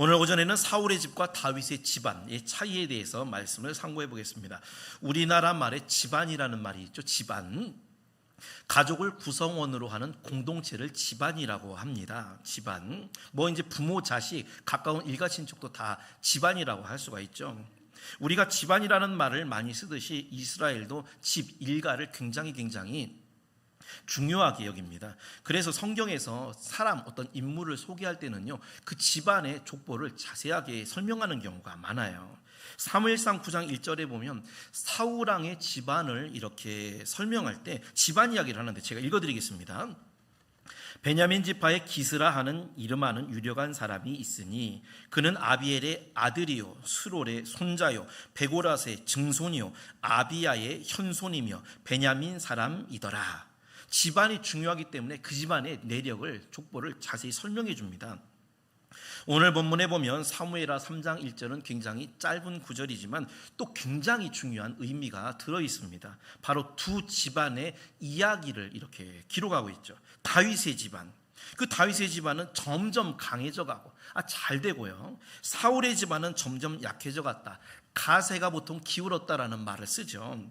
오늘 오전에는 사울의 집과 다윗의 집안의 차이에 대해서 말씀을 상고해 보겠습니다. 우리나라 말에 집안이라는 말이 있죠. 집안. 가족을 구성원으로 하는 공동체를 집안이라고 합니다. 집안. 이제 부모, 자식, 가까운 일가 친척도 다 집안이라고 할 수가 있죠. 우리가 집안이라는 말을 많이 쓰듯이 이스라엘도 집, 일가를 굉장히 중요하게 여깁니다. 그래서 성경에서 어떤 인물을 소개할 때는요, 그 집안의 족보를 자세하게 설명하는 경우가 많아요. 사무엘상 9장 1절에 보면 사울 왕의 집안을 이렇게 설명할 때 집안 이야기를 하는데 제가 읽어드리겠습니다. 베냐민 지파의 기스라 하는 이름하는 유력한 사람이 있으니 그는 아비엘의 아들이요 스롤의 손자요 베고라스의 증손이요 아비야의 현손이며 베냐민 사람이더라. 집안이 중요하기 때문에 그 집안의 내력을, 족보를 자세히 설명해 줍니다. 오늘 본문에 보면 사무엘하 3장 1절은 굉장히 짧은 구절이지만 또 굉장히 중요한 의미가 들어 있습니다. 바로 두 집안의 이야기를 이렇게 기록하고 있죠. 다윗의 집안. 그 다윗의 집안은 점점 강해져 가고 잘 되고요. 사울의 집안은 점점 약해져 갔다. 가세가 보통 기울었다라는 말을 쓰죠.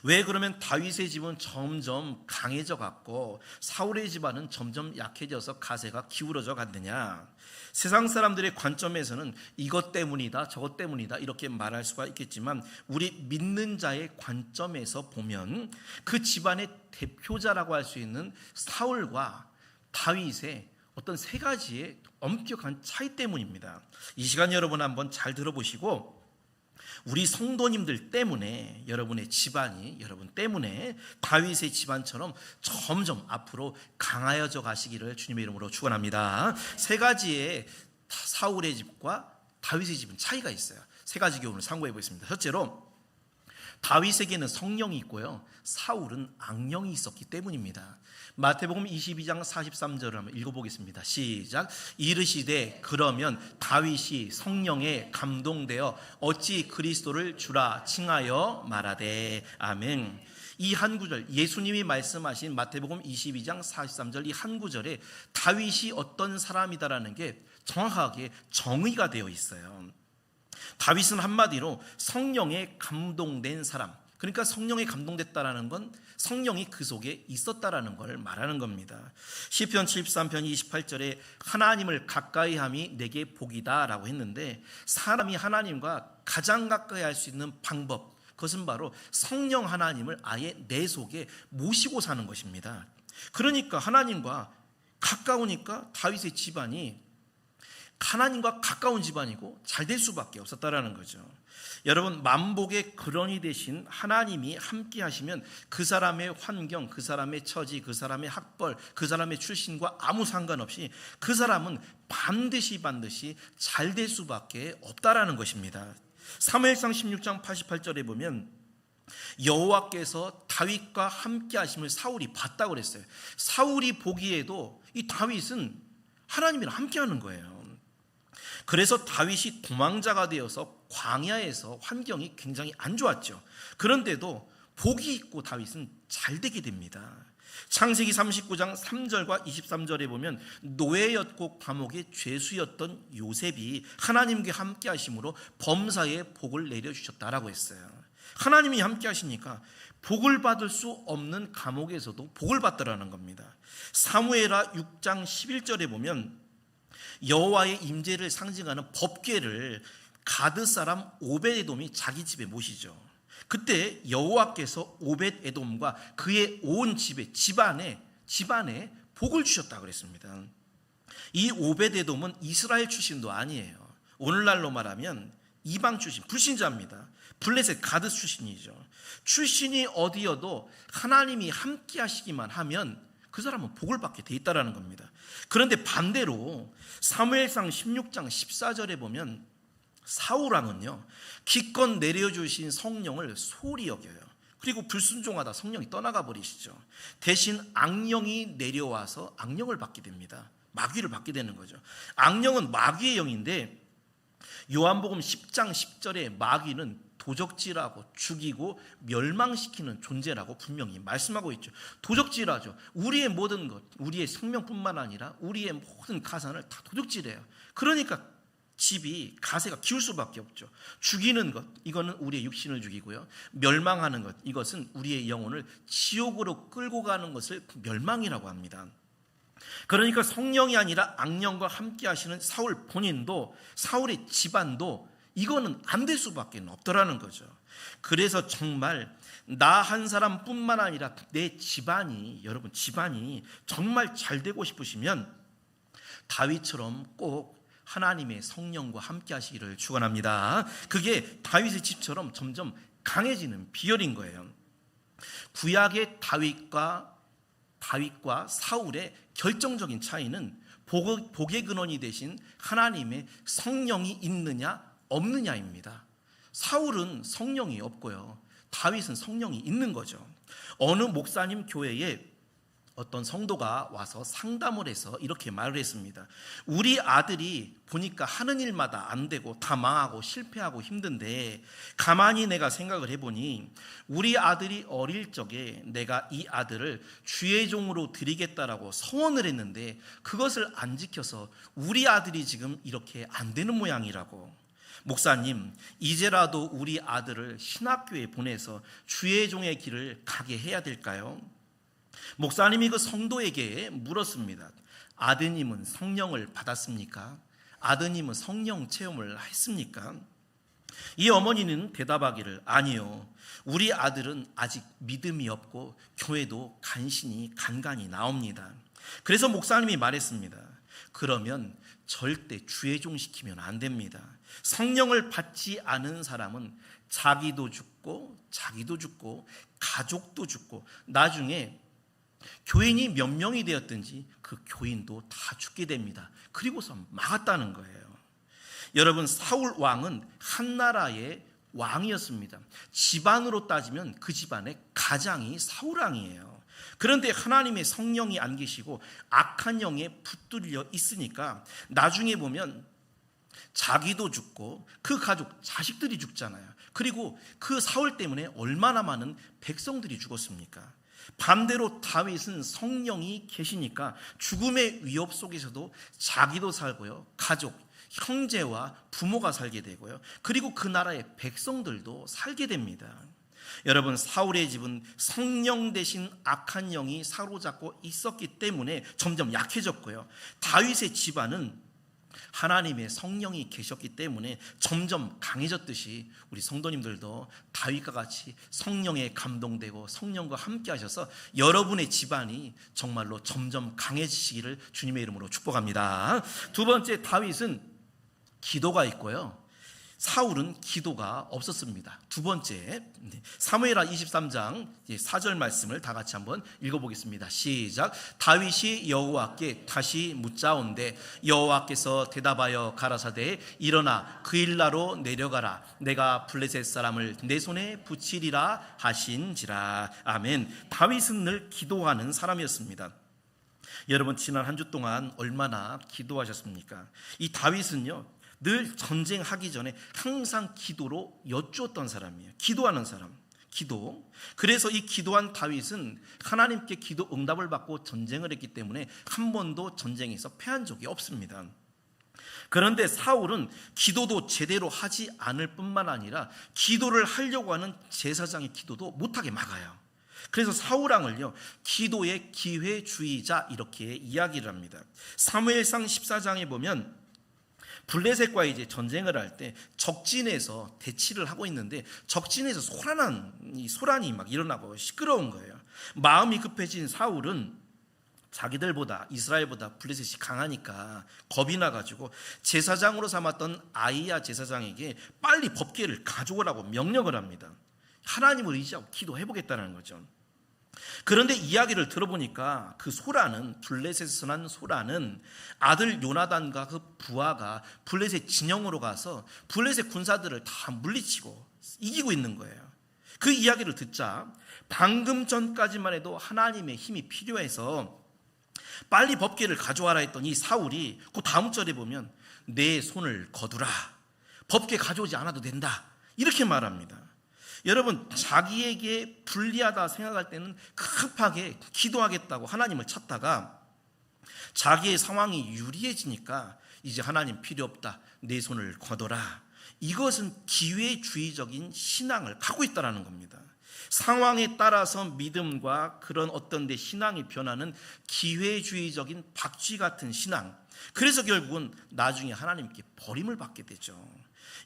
왜 그러면 다윗의 집은 점점 강해져 갔고 사울의 집안은 점점 약해져서 가세가 기울어져 갔느냐? 세상 사람들의 관점에서는 이것 때문이다 저것 때문이다 이렇게 말할 수가 있겠지만 우리 믿는 자의 관점에서 보면 그 집안의 대표자라고 할 수 있는 사울과 다윗의 어떤 세 가지의 엄격한 차이 때문입니다. 이 시간 여러분 한번 잘 들어보시고 우리 성도님들 때문에 여러분의 집안이 여러분 때문에 다윗의 집안처럼 점점 앞으로 강하여져 가시기를 주님의 이름으로 축원합니다. 세 가지의 사울의 집과 다윗의 집은 차이가 있어요. 세 가지 교훈을 상고해 보겠습니다. 첫째로 다윗에게는 성령이 있고요, 사울은 악령이 있었기 때문입니다. 마태복음 22장 43절을 한번 읽어보겠습니다. 시작. 이르시되 그러면 다윗이 성령에 감동되어 어찌 그리스도를 주라 칭하여 말하되. 아멘. 이 한 구절, 예수님이 말씀하신 마태복음 22장 43절 이 한 구절에 다윗이 어떤 사람이다라는 게 정확하게 정의가 되어 있어요. 다윗은 한마디로 성령에 감동된 사람, 그러니까 성령에 감동됐다라는 건 성령이 그 속에 있었다라는 걸 말하는 겁니다. 시편 73편 28절에 하나님을 가까이함이 내게 복이다라고 했는데 사람이 하나님과 가장 가까이 할 수 있는 방법, 그것은 바로 성령 하나님을 아예 내 속에 모시고 사는 것입니다. 그러니까 하나님과 가까우니까 다윗의 집안이 하나님과 가까운 집안이고 잘 될 수밖에 없었다라는 거죠. 여러분, 만복의 근원이 되신 하나님이 함께 하시면 그 사람의 환경, 그 사람의 처지, 그 사람의 학벌, 그 사람의 출신과 아무 상관없이 그 사람은 반드시 잘 될 수밖에 없다라는 것입니다. 사무엘상 16장 88절에 보면 여호와께서 다윗과 함께 하심을 사울이 봤다고 그랬어요. 사울이 보기에도 이 다윗은 하나님이랑 함께 하는 거예요. 그래서 다윗이 도망자가 되어서 광야에서 환경이 굉장히 안 좋았죠. 그런데도 복이 있고 다윗은 잘 되게 됩니다. 창세기 39장 3절과 23절에 보면 노예였고 감옥의 죄수였던 요셉이 하나님께 함께 하심으로 범사에 복을 내려주셨다라고 했어요. 하나님이 함께 하시니까 복을 받을 수 없는 감옥에서도 복을 받더라는 겁니다. 사무엘하 6장 11절에 보면 여호와의 임재를 상징하는 법궤를 가드 사람 오벳에돔이 자기 집에 모시죠. 그때 여호와께서 오벳에돔과 그의 온 집안에 복을 주셨다고 그랬습니다. 이 오벳에돔은 이스라엘 출신도 아니에요. 오늘날로 말하면 이방 출신, 불신자입니다. 블레셋 가드 출신이죠. 출신이 어디여도 하나님이 함께 하시기만 하면 그 사람은 복을 받게 돼 있다는 겁니다. 그런데 반대로 사무엘상 16장 14절에 보면 사울 왕은요, 기껏 내려주신 성령을 소홀히 여겨요. 그리고 불순종하다 성령이 떠나가 버리시죠. 대신 악령이 내려와서 악령을 받게 됩니다. 마귀를 받게 되는 거죠. 악령은 마귀의 영인데 요한복음 10장 10절에 마귀는 도적질하고 죽이고 멸망시키는 존재라고 분명히 말씀하고 있죠. 도적질하죠. 우리의 모든 것, 우리의 생명뿐만 아니라 우리의 모든 가산을 다 도적질해요. 그러니까 집이 가세가 기울 수밖에 없죠. 죽이는 것, 이거는 우리의 육신을 죽이고요. 멸망하는 것, 이것은 우리의 영혼을 지옥으로 끌고 가는 것을 멸망이라고 합니다. 그러니까 성령이 아니라 악령과 함께 하시는 사울 본인도, 사울의 집안도 이거는 안 될 수밖에 없더라는 거죠. 그래서 정말 나 한 사람뿐만 아니라 내 집안이, 여러분 집안이 정말 잘 되고 싶으시면 다윗처럼 꼭 하나님의 성령과 함께 하시기를 축원합니다. 그게 다윗의 집처럼 점점 강해지는 비결인 거예요. 구약의 다윗과 사울의 결정적인 차이는 복의 근원이 되신 하나님의 성령이 있느냐 없느냐입니다. 사울은 성령이 없고요, 다윗은 성령이 있는 거죠. 어느 목사님 교회에 어떤 성도가 와서 상담을 해서 이렇게 말을 했습니다. 우리 아들이 보니까 하는 일마다 안 되고 다 망하고 실패하고 힘든데, 가만히 내가 생각을 해보니 우리 아들이 어릴 적에 내가 이 아들을 주의 종으로 드리겠다라고 서원을 했는데 그것을 안 지켜서 우리 아들이 지금 이렇게 안 되는 모양이라고. 목사님, 이제라도 우리 아들을 신학교에 보내서 주의 종의 길을 가게 해야 될까요? 목사님이 그 성도에게 물었습니다. 아드님은 성령을 받았습니까? 아드님은 성령 체험을 했습니까? 이 어머니는 대답하기를, 아니요, 우리 아들은 아직 믿음이 없고 교회도 간간히 나옵니다. 그래서 목사님이 말했습니다. 그러면 절대 주의종 시키면 안 됩니다. 성령을 받지 않은 사람은 자기도 죽고 가족도 죽고 나중에 교인이 몇 명이 되었든지 그 교인도 다 죽게 됩니다. 그리고서 막았다는 거예요. 여러분, 사울 왕은 한 나라의 왕이었습니다. 집안으로 따지면 그 집안의 가장이 사울 왕이에요. 그런데 하나님의 성령이 안 계시고 악한 영에 붙들려 있으니까 나중에 보면 자기도 죽고 그 가족, 자식들이 죽잖아요. 그리고 그 사울 때문에 얼마나 많은 백성들이 죽었습니까? 반대로 다윗은 성령이 계시니까 죽음의 위협 속에서도 자기도 살고요, 가족, 형제와 부모가 살게 되고요, 그리고 그 나라의 백성들도 살게 됩니다. 여러분, 사울의 집은 성령 대신 악한 영이 사로잡고 있었기 때문에 점점 약해졌고요, 다윗의 집안은 하나님의 성령이 계셨기 때문에 점점 강해졌듯이 우리 성도님들도 다윗과 같이 성령에 감동되고 성령과 함께 하셔서 여러분의 집안이 정말로 점점 강해지시기를 주님의 이름으로 축복합니다. 두 번째, 다윗은 기도가 있고요, 사울은 기도가 없었습니다. 두 번째, 사무엘하 23장 4절 말씀을 다 같이 한번 읽어보겠습니다. 시작. 다윗이 여호와께 다시 묻자온대 여호와께서 대답하여 가라사대 일어나 그일라로 내려가라 내가 블레셋 사람을 내 손에 붙이리라 하신지라. 아멘. 다윗은 늘 기도하는 사람이었습니다. 여러분, 지난 한 주 동안 얼마나 기도하셨습니까? 이 다윗은요, 늘 전쟁하기 전에 항상 기도로 여쭈었던 사람이에요. 기도하는 사람, 기도. 그래서 이 기도한 다윗은 하나님께 기도 응답을 받고 전쟁을 했기 때문에 한 번도 전쟁에서 패한 적이 없습니다. 그런데 사울은 기도도 제대로 하지 않을 뿐만 아니라 기도를 하려고 하는 제사장의 기도도 못하게 막아요. 그래서 사울 왕을요, 기도의 기회주의자 이렇게 이야기를 합니다. 사무엘상 14장에 보면 블레셋과 이제 전쟁을 할 때 적진에서 대치를 하고 있는데 적진에서 소란이 막 일어나고 시끄러운 거예요. 마음이 급해진 사울은 자기들보다, 이스라엘보다 블레셋이 강하니까 겁이 나가지고 제사장으로 삼았던 아히야 제사장에게 빨리 법궤를 가져오라고 명령을 합니다. 하나님을 의지하고 기도해보겠다는 거죠. 그런데 이야기를 들어보니까 그 소라는, 블레셋에서 난 소라는 아들 요나단과 그 부하가 블레셋 진영으로 가서 블레셋 군사들을 다 물리치고 이기고 있는 거예요. 그 이야기를 듣자 방금 전까지만 해도 하나님의 힘이 필요해서 빨리 법궤를 가져와라 했더니 사울이 그 다음 절에 보면 내 손을 거두라, 법궤 가져오지 않아도 된다, 이렇게 말합니다. 여러분, 자기에게 불리하다 생각할 때는 급하게 기도하겠다고 하나님을 찾다가 자기의 상황이 유리해지니까 이제 하나님 필요 없다, 내 손을 거둬라. 이것은 기회주의적인 신앙을 갖고 있다는 겁니다. 상황에 따라서 믿음과 그런 어떤 내 신앙이 변하는 기회주의적인 박쥐 같은 신앙. 그래서 결국은 나중에 하나님께 버림을 받게 되죠.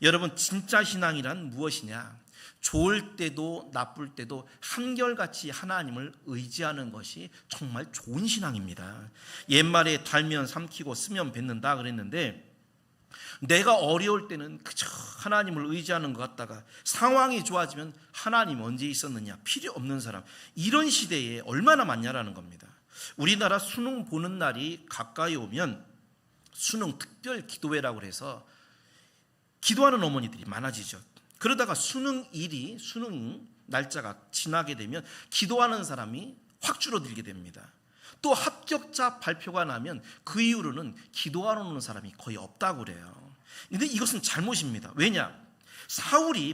여러분, 진짜 신앙이란 무엇이냐? 좋을 때도 나쁠 때도 한결같이 하나님을 의지하는 것이 정말 좋은 신앙입니다. 옛말에 달면 삼키고 쓰면 뱉는다 그랬는데, 내가 어려울 때는 그저 하나님을 의지하는 것 같다가 상황이 좋아지면 하나님 언제 있었느냐, 필요 없는 사람, 이런 시대에 얼마나 많냐라는 겁니다. 우리나라 수능 보는 날이 가까이 오면 수능 특별 기도회라고 해서 기도하는 어머니들이 많아지죠. 그러다가 수능 날짜가 지나게 되면 기도하는 사람이 확 줄어들게 됩니다. 또 합격자 발표가 나면 그 이후로는 기도하러 오는 사람이 거의 없다고 그래요. 근데 이것은 잘못입니다. 왜냐?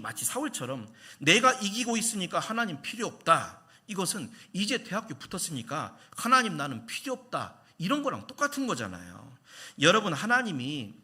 마치 사울처럼 내가 이기고 있으니까 하나님 필요 없다. 이것은 이제 대학교 붙었으니까 하나님 나는 필요 없다. 이런 거랑 똑같은 거잖아요. 여러분, 하나님이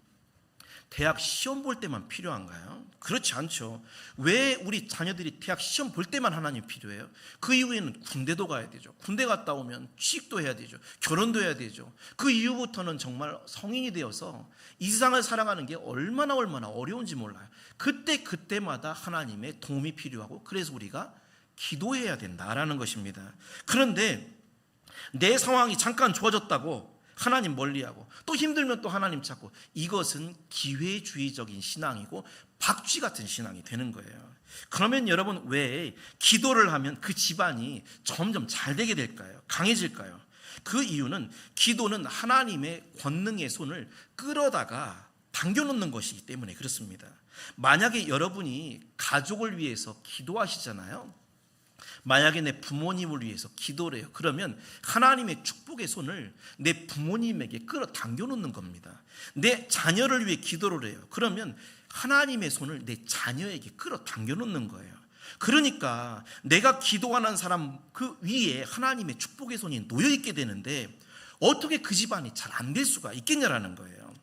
대학 시험 볼 때만 필요한가요? 그렇지 않죠. 왜 우리 자녀들이 대학 시험 볼 때만 하나님 필요해요? 그 이후에는 군대도 가야 되죠. 군대 갔다 오면 취직도 해야 되죠. 결혼도 해야 되죠. 그 이후부터는 정말 성인이 되어서 이 세상을 살아가는 게 얼마나 어려운지 몰라요. 그때마다 하나님의 도움이 필요하고, 그래서 우리가 기도해야 된다라는 것입니다. 그런데 내 상황이 잠깐 좋아졌다고 하나님 멀리하고 또 힘들면 또 하나님 찾고, 이것은 기회주의적인 신앙이고 박쥐 같은 신앙이 되는 거예요. 그러면 여러분, 왜 기도를 하면 그 집안이 점점 잘 되게 될까요? 강해질까요? 그 이유는 기도는 하나님의 권능의 손을 끌어다가 당겨놓는 것이기 때문에 그렇습니다. 만약에 여러분이 가족을 위해서 기도하시잖아요. 만약에 내 부모님을 위해서 기도를 해요. 그러면 하나님의 축복의 손을 내 부모님에게 끌어당겨 놓는 겁니다. 내 자녀를 위해 기도를 해요. 그러면 하나님의 손을 내 자녀에게 끌어당겨 놓는 거예요. 그러니까 내가 기도하는 사람 그 위에 하나님의 축복의 손이 놓여 있게 되는데, 어떻게 그 집안이 잘 안 될 수가 있겠냐라는 거예요.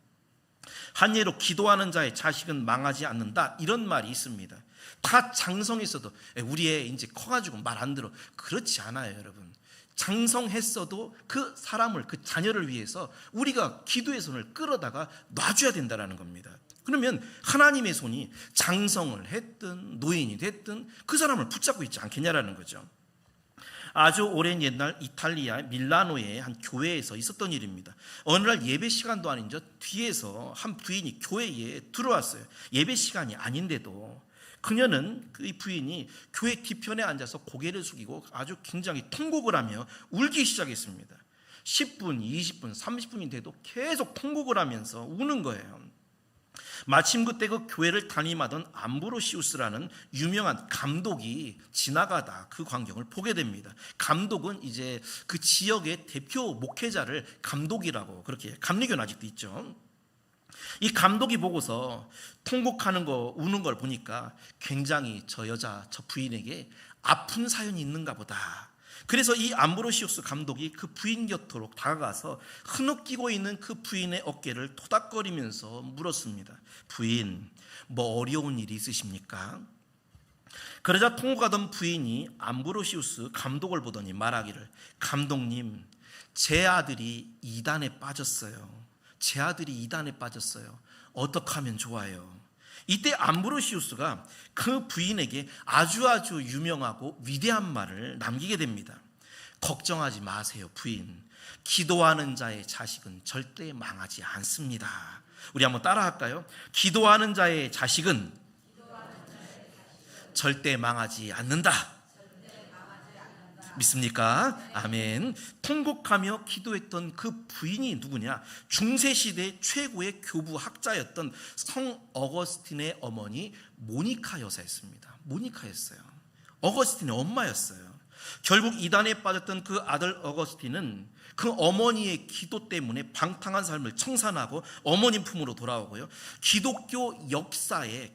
한 예로 기도하는 자의 자식은 망하지 않는다, 이런 말이 있습니다. 다 장성했어도 우리 애 이제 커가지고 말 안 들어, 그렇지 않아요. 여러분, 장성했어도 그 사람을, 그 자녀를 위해서 우리가 기도의 손을 끌어다가 놔줘야 된다는 겁니다. 그러면 하나님의 손이 장성을 했든 노인이 됐든 그 사람을 붙잡고 있지 않겠냐라는 거죠. 아주 오랜 옛날 이탈리아 밀라노의 한 교회에서 있었던 일입니다. 어느 날 예배 시간도 아닌저 뒤에서 한 부인이 교회에 들어왔어요. 예배 시간이 아닌데도. 그녀는, 그 부인이 교회 뒤편에 앉아서 고개를 숙이고 아주 굉장히 통곡을 하며 울기 시작했습니다. 10분, 20분, 30분이 돼도 계속 통곡을 하면서 우는 거예요. 마침 그때 그 교회를 담임하던 암브로시우스라는 유명한 감독이 지나가다 그 광경을 보게 됩니다. 감독은 이제 그 지역의 대표 목회자를 감독이라고, 그렇게 감리교는 아직도 있죠. 이 감독이 보고서 통곡하는 거, 우는 걸 보니까 굉장히 저 부인에게 아픈 사연이 있는가 보다. 그래서 이 암브로시우스 감독이 그 부인 곁으로 다가가서 흐느끼고 있는 그 부인의 어깨를 토닥거리면서 물었습니다. 부인, 뭐 어려운 일이 있으십니까? 그러자 통곡하던 부인이 암브로시우스 감독을 보더니 말하기를, 감독님, 제 아들이 이단에 빠졌어요. 제 아들이 이단에 빠졌어요. 어떻게 하면 좋아요? 이때 암브로시우스가 그 부인에게 아주 유명하고 위대한 말을 남기게 됩니다. 걱정하지 마세요, 부인. 기도하는 자의 자식은 절대 망하지 않습니다. 우리 한번 따라 할까요? 기도하는 자의 자식은 절대 망하지 않는다. 믿습니까? 아멘. 통곡하며 기도했던 그 부인이 누구냐? 중세시대 최고의 교부학자였던 성 어거스틴의 어머니 모니카 여사였습니다. 모니카였어요. 어거스틴의 엄마였어요. 결국 이단에 빠졌던 그 아들 어거스틴은 그 어머니의 기도 때문에 방탕한 삶을 청산하고 어머님 품으로 돌아오고요. 기독교 역사에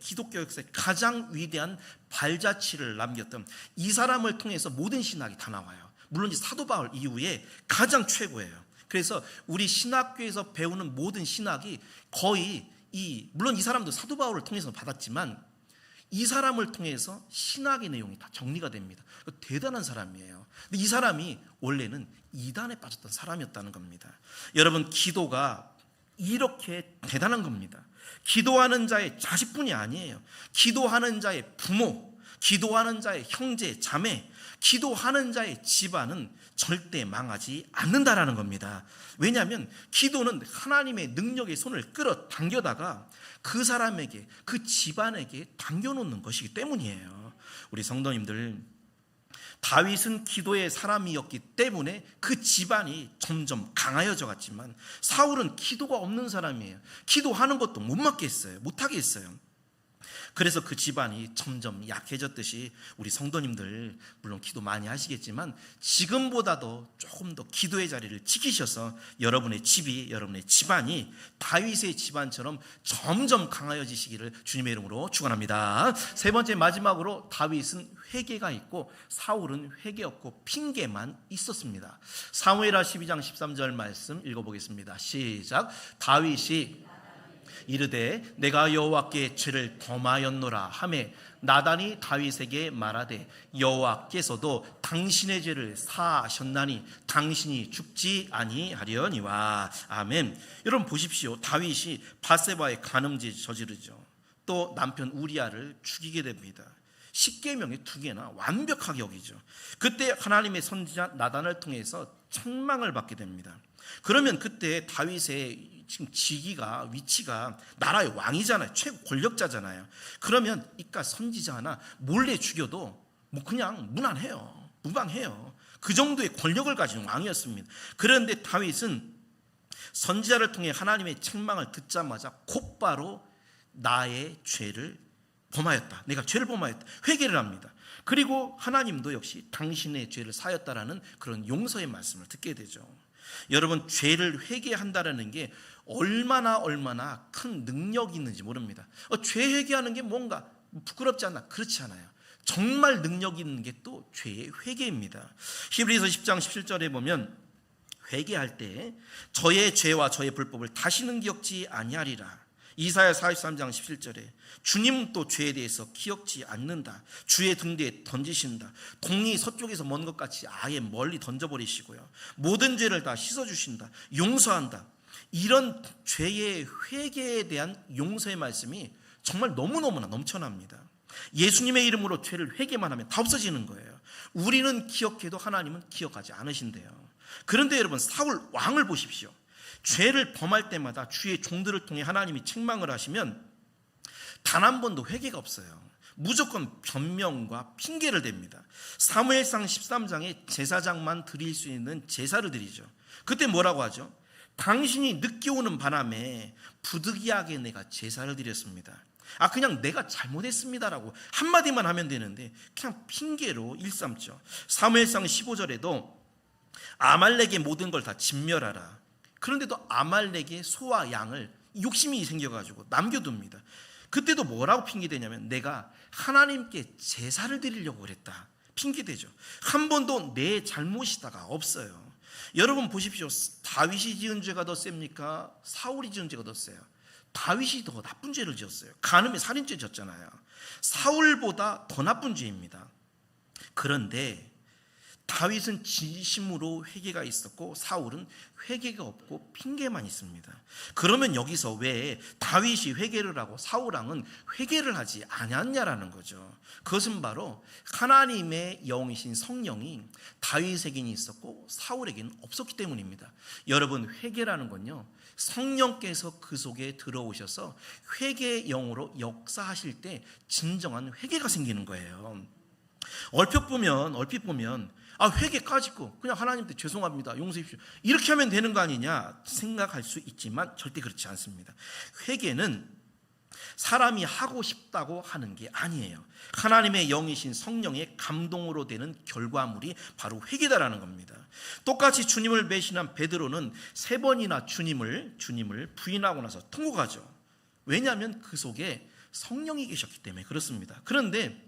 가장 위대한 발자취를 남겼던 이 사람을 통해서 모든 신학이 다 나와요. 물론 사도 바울 이후에 가장 최고예요. 그래서 우리 신학교에서 배우는 모든 신학이 거의 물론 이 사람도 사도 바울을 통해서 받았지만 이 사람을 통해서 신학의 내용이 다 정리가 됩니다. 대단한 사람이에요. 근데 이 사람이 원래는 이단에 빠졌던 사람이었다는 겁니다. 여러분, 기도가 이렇게 대단한 겁니다. 기도하는 자의 자식뿐이 아니에요. 기도하는 자의 부모, 기도하는 자의 형제, 자매, 기도하는 자의 집안은 절대 망하지 않는다라는 겁니다. 왜냐하면 기도는 하나님의 능력의 손을 끌어당겨다가 그 사람에게, 그 집안에게 당겨놓는 것이기 때문이에요. 우리 성도님들, 다윗은 기도의 사람이었기 때문에 그 집안이 점점 강하여져 갔지만 사울은 기도가 없는 사람이에요. 기도하는 것도 못 하게 했어요. 그래서 그 집안이 점점 약해졌듯이 우리 성도님들 물론 기도 많이 하시겠지만 지금보다도 조금 더 기도의 자리를 지키셔서 여러분의 집이, 여러분의 집안이 다윗의 집안처럼 점점 강하여지시기를 주님의 이름으로 축원합니다. 세 번째, 마지막으로 다윗은 회개가 있고 사울은 회개 없고 핑계만 있었습니다. 사무엘하 12장 13절 말씀 읽어보겠습니다. 시작. 다윗이 이르되 내가 여호와께 죄를 범하였노라 하매 나단이 다윗에게 말하되 여호와께서도 당신의 죄를 사하셨나니 당신이 죽지 아니하려니와. 아멘. 여러분 보십시오. 다윗이 밧세바의 간음죄 저지르죠. 또 남편 우리아를 죽이게 됩니다. 십계명의 2개나 완벽하게 여기죠. 그때 하나님의 선지자 나단을 통해서 책망을 받게 됩니다. 그러면 그때 다윗의 지금 직위가, 위치가 나라의 왕이잖아요. 최고 권력자잖아요. 그러면 이깟 선지자 하나 몰래 죽여도 뭐 그냥 무방해요. 그 정도의 권력을 가진 왕이었습니다. 그런데 다윗은 선지자를 통해 하나님의 책망을 듣자마자 곧바로 나의 죄를 범하였다, 내가 죄를 범하였다, 회개를 합니다. 그리고 하나님도 역시 당신의 죄를 사였다라는 그런 용서의 말씀을 듣게 되죠. 여러분, 죄를 회개한다라는 게 얼마나 큰 능력이 있는지 모릅니다. 죄 회개하는 게 뭔가 부끄럽지 않나? 그렇지 않아요. 정말 능력 있는 게 또 죄의 회개입니다. 히브리서 10장 17절에 보면 회개할 때 저의 죄와 저의 불법을 다시는 기억지 아니하리라. 이사야 43장 17절에 주님은 또 죄에 대해서 기억지 않는다. 주의 등 뒤에 던지신다. 공이 서쪽에서 먼 것 같이 아예 멀리 던져버리시고요. 모든 죄를 다 씻어주신다. 용서한다. 이런 죄의 회개에 대한 용서의 말씀이 정말 너무너무나 넘쳐납니다. 예수님의 이름으로 죄를 회개만 하면 다 없어지는 거예요. 우리는 기억해도 하나님은 기억하지 않으신대요. 그런데 여러분, 사울 왕을 보십시오. 죄를 범할 때마다 주의 종들을 통해 하나님이 책망을 하시면 단 한 번도 회개가 없어요. 무조건 변명과 핑계를 댑니다. 사무엘상 13장에 제사장만 드릴 수 있는 제사를 드리죠. 그때 뭐라고 하죠? 당신이 늦게 오는 바람에 부득이하게 내가 제사를 드렸습니다. 그냥 내가 잘못했습니다라고 한마디만 하면 되는데 그냥 핑계로 일삼죠. 사무엘상 15절에도 아말렉의 모든 걸 다 진멸하라. 그런데도 아말렉의 소와 양을 욕심이 생겨가지고 남겨둡니다. 그때도 뭐라고 핑계대냐면 내가 하나님께 제사를 드리려고 그랬다, 핑계대죠. 한 번도 내 잘못이다가 없어요. 여러분 보십시오. 다윗이 지은 죄가 더 셉니까? 사울이 지은 죄가 더 세요? 다윗이 더 나쁜 죄를 지었어요. 간음에 살인죄 졌잖아요. 사울보다 더 나쁜 죄입니다. 그런데 다윗은 진심으로 회개가 있었고 사울은 회개가 없고 핑계만 있습니다. 그러면 여기서 왜 다윗이 회개를 하고 사울왕은 회개를 하지 않았냐라는 거죠. 그것은 바로 하나님의 영이신 성령이 다윗에게는 있었고 사울에게는 없었기 때문입니다. 여러분, 회개라는 건요, 성령께서 그 속에 들어오셔서 회개의 영으로 역사하실 때 진정한 회개가 생기는 거예요. 얼핏 보면 회개까지 있고 그냥 하나님한테 죄송합니다, 용서해 주십시오, 이렇게 하면 되는 거 아니냐 생각할 수 있지만 절대 그렇지 않습니다. 회개는 사람이 하고 싶다고 하는 게 아니에요. 하나님의 영이신 성령의 감동으로 되는 결과물이 바로 회개다라는 겁니다. 똑같이 주님을 배신한 베드로는 3번이나 주님을 부인하고 나서 통곡하죠. 왜냐하면 그 속에 성령이 계셨기 때문에 그렇습니다. 그런데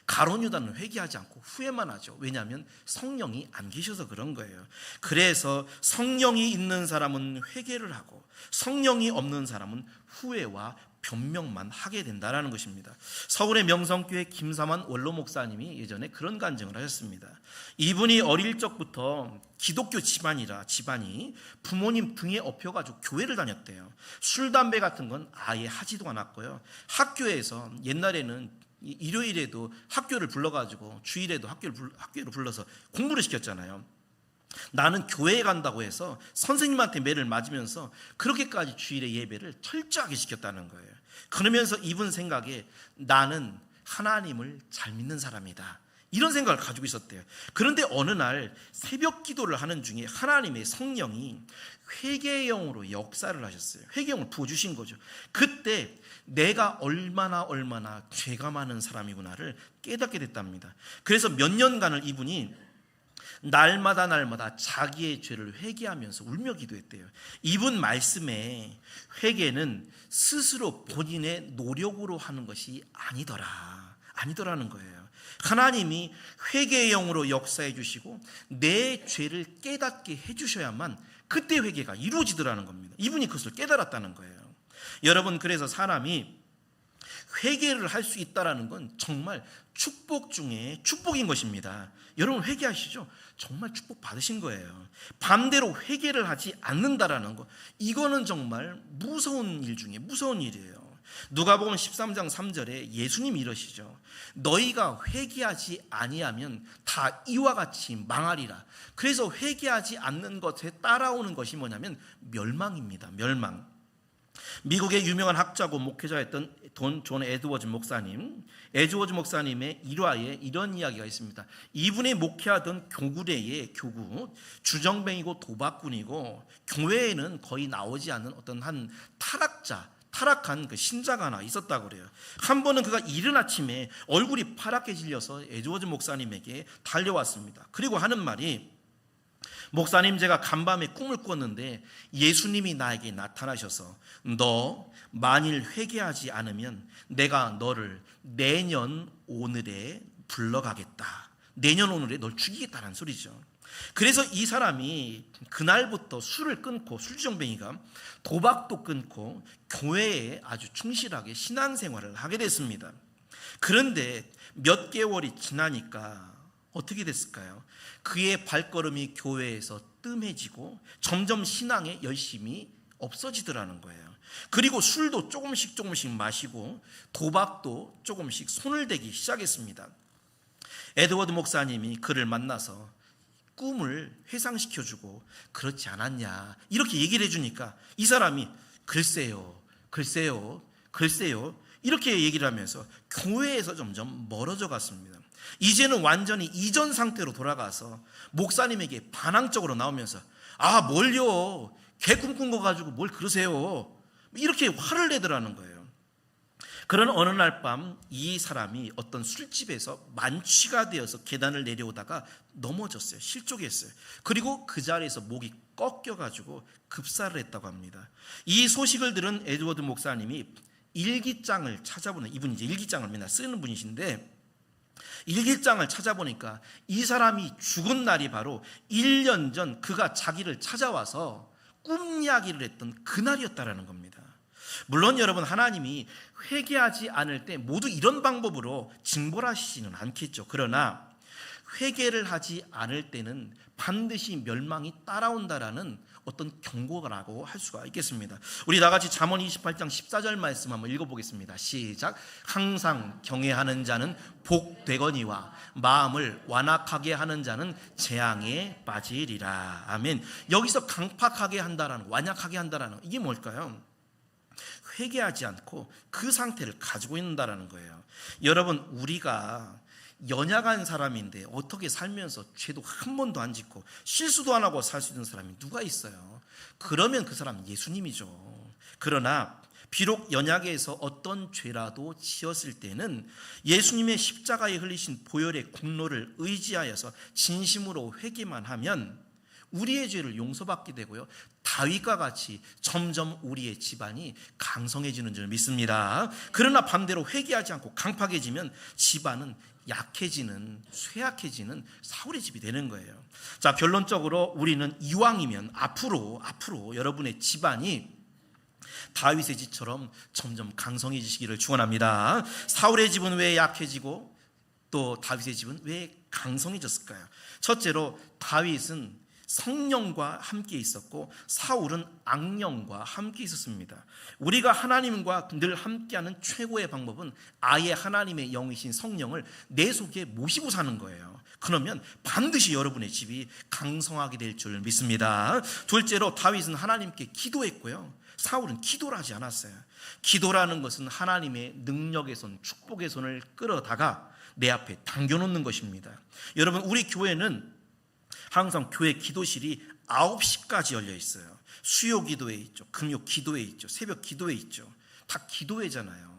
가룟 유다는 회개하지 않고 후회만 하죠. 왜냐하면 성령이 안 계셔서 그런 거예요. 그래서 성령이 있는 사람은 회개를 하고 성령이 없는 사람은 후회와 변명만 하게 된다는 것입니다. 서울의 명성교회 김삼환 원로 목사님이 예전에 그런 간증을 하셨습니다. 이분이 어릴 적부터 기독교 집안이 부모님 등에 업혀가지고 교회를 다녔대요. 술, 담배 같은 건 아예 하지도 않았고요. 학교에서 옛날에는 일요일에도 학교를 불러가지고 주일에도 학교를 불러서 공부를 시켰잖아요. 나는 교회에 간다고 해서 선생님한테 매를 맞으면서 그렇게까지 주일에 예배를 철저하게 시켰다는 거예요. 그러면서 이분 생각에 나는 하나님을 잘 믿는 사람이다, 이런 생각을 가지고 있었대요. 그런데 어느 날 새벽 기도를 하는 중에 하나님의 성령이 회개의 영으로 역사를 하셨어요. 회개의 영을 부어주신 거죠. 그때 내가 얼마나 죄가 많은 사람이구나를 깨닫게 됐답니다. 그래서 몇 년간을 이분이 날마다 자기의 죄를 회개하면서 울며 기도했대요. 이분 말씀에 회개는 스스로 본인의 노력으로 하는 것이 아니더라는 거예요. 하나님이 회개의 영으로 역사해 주시고 내 죄를 깨닫게 해 주셔야만 그때 회개가 이루어지더라는 겁니다. 이분이 그것을 깨달았다는 거예요. 여러분, 그래서 사람이 회개를 할 수 있다는 건 정말 축복 중에 축복인 것입니다. 여러분, 회개하시죠? 정말 축복 받으신 거예요. 반대로 회개를 하지 않는다라는 거, 이거는 정말 무서운 일 중에 무서운 일이에요. 누가복음 13장 3절에 예수님이 이러시죠. 너희가 회개하지 아니하면 다 이와 같이 망하리라. 그래서 회개하지 않는 것에 따라오는 것이 뭐냐면 멸망입니다. 멸망. 미국의 유명한 학자고 목회자였던 존 에드워즈 목사님의 일화에 이런 이야기가 있습니다. 이분이 목회하던 교구대의 교구, 주정뱅이고 도박꾼이고 교회에는 거의 나오지 않는 어떤 한 타락한 그 신자가 하나 있었다고 그래요. 한 번은 그가 이른 아침에 얼굴이 파랗게 질려서 에드워즈 목사님에게 달려왔습니다. 그리고 하는 말이, 목사님, 제가 간밤에 꿈을 꿨는데 예수님이 나에게 나타나셔서 너 만일 회개하지 않으면 내가 너를 내년 오늘에 불러가겠다. 내년 오늘에 널 죽이겠다는 소리죠. 그래서 이 사람이 그날부터 술을 끊고, 술주정뱅이가 도박도 끊고 교회에 아주 충실하게 신앙생활을 하게 됐습니다. 그런데 몇 개월이 지나니까 어떻게 됐을까요? 그의 발걸음이 교회에서 뜸해지고 점점 신앙의 열심이 없어지더라는 거예요. 그리고 술도 조금씩 마시고 도박도 조금씩 손을 대기 시작했습니다. 에드워드 목사님이 그를 만나서 꿈을 회상시켜주고 그렇지 않았냐 이렇게 얘기를 해주니까 이 사람이 글쎄요 이렇게 얘기를 하면서 교회에서 점점 멀어져 갔습니다. 이제는 완전히 이전 상태로 돌아가서 목사님에게 반항적으로 나오면서 뭘요, 개 꿈꾼 거 가지고 뭘 그러세요, 이렇게 화를 내더라는 거예요. 그런 어느 날 밤 이 사람이 어떤 술집에서 만취가 되어서 계단을 내려오다가 넘어졌어요. 실족했어요. 그리고 그 자리에서 목이 꺾여가지고 급사를 했다고 합니다. 이 소식을 들은 에드워드 목사님이 일기장을 찾아보는, 이분이 이제 일기장을 맨날 쓰는 분이신데, 일기장을 찾아보니까 이 사람이 죽은 날이 바로 1년 전 그가 자기를 찾아와서 꿈 이야기를 했던 그날이었다라는 겁니다. 물론 여러분, 하나님이 회개하지 않을 때 모두 이런 방법으로 징벌하시지는 않겠죠. 그러나 회개를 하지 않을 때는 반드시 멸망이 따라온다라는 어떤 경고라고 할 수가 있겠습니다. 우리 다 같이 잠언 28장 14절 말씀 한번 읽어보겠습니다. 시작. 항상 경외하는 자는 복되거니와 마음을 완악하게 하는 자는 재앙에 빠지리라. 아멘. 여기서 강팍하게 한다라는, 완악하게 한다라는, 이게 뭘까요? 회개하지 않고 그 상태를 가지고 있는다라는 거예요. 여러분, 우리가 연약한 사람인데 어떻게 살면서 죄도 한 번도 안 짓고 실수도 안 하고 살 수 있는 사람이 누가 있어요? 그러면 그 사람은 예수님이죠. 그러나 비록 연약해서 어떤 죄라도 지었을 때는 예수님의 십자가에 흘리신 보혈의 공로를 의지하여서 진심으로 회개만 하면 우리의 죄를 용서받게 되고요, 다윗과 같이 점점 우리의 집안이 강성해지는 줄 믿습니다. 그러나 반대로 회개하지 않고 강팍해지면 집안은 약해지는, 쇠약해지는 사울의 집이 되는 거예요. 자, 결론적으로 우리는 이왕이면 앞으로 여러분의 집안이 다윗의 집처럼 점점 강성해지시기를 축원합니다. 사울의 집은 왜 약해지고 또 다윗의 집은 왜 강성해졌을까요? 첫째로 다윗은 성령과 함께 있었고 사울은 악령과 함께 있었습니다. 우리가 하나님과 늘 함께하는 최고의 방법은 아예 하나님의 영이신 성령을 내 속에 모시고 사는 거예요. 그러면 반드시 여러분의 집이 강성하게 될 줄 믿습니다. 둘째로 다윗은 하나님께 기도했고요, 사울은 기도를 하지 않았어요. 기도라는 것은 하나님의 능력의 손, 축복의 손을 끌어다가 내 앞에 당겨놓는 것입니다. 여러분, 우리 교회는 항상 교회 기도실이 9시까지 열려 있어요. 수요 기도회 있죠, 금요 기도회 있죠, 새벽 기도회 있죠. 다 기도회잖아요.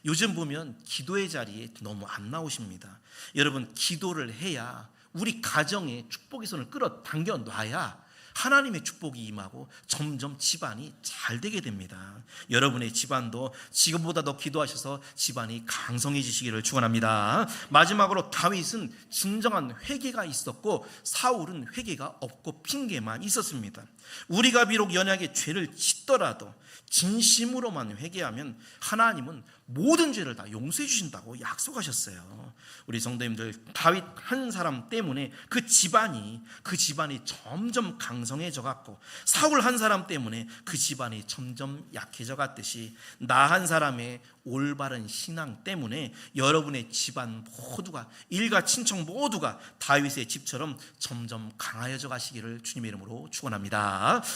요즘 보면 기도회 자리에 너무 안 나오십니다. 여러분, 기도를 해야 우리 가정에 축복의 손을 끌어당겨 놔야 하나님의 축복이 임하고 점점 집안이 잘 되게 됩니다. 여러분의 집안도 지금보다 더 기도하셔서 집안이 강성해지시기를 축원합니다. 마지막으로 다윗은 진정한 회개가 있었고 사울은 회개가 없고 핑계만 있었습니다. 우리가 비록 연약에 죄를 짓더라도 진심으로만 회개하면 하나님은 모든 죄를 다 용서해 주신다고 약속하셨어요. 우리 성도님들, 다윗 한 사람 때문에 그 집안이 점점 강성해져 갔고 사울 한 사람 때문에 그 집안이 점점 약해져 갔듯이 나 한 사람의 올바른 신앙 때문에 여러분의 집안 모두가, 일가 친척 모두가 다윗의 집처럼 점점 강하여져 가시기를 주님의 이름으로 축원합니다.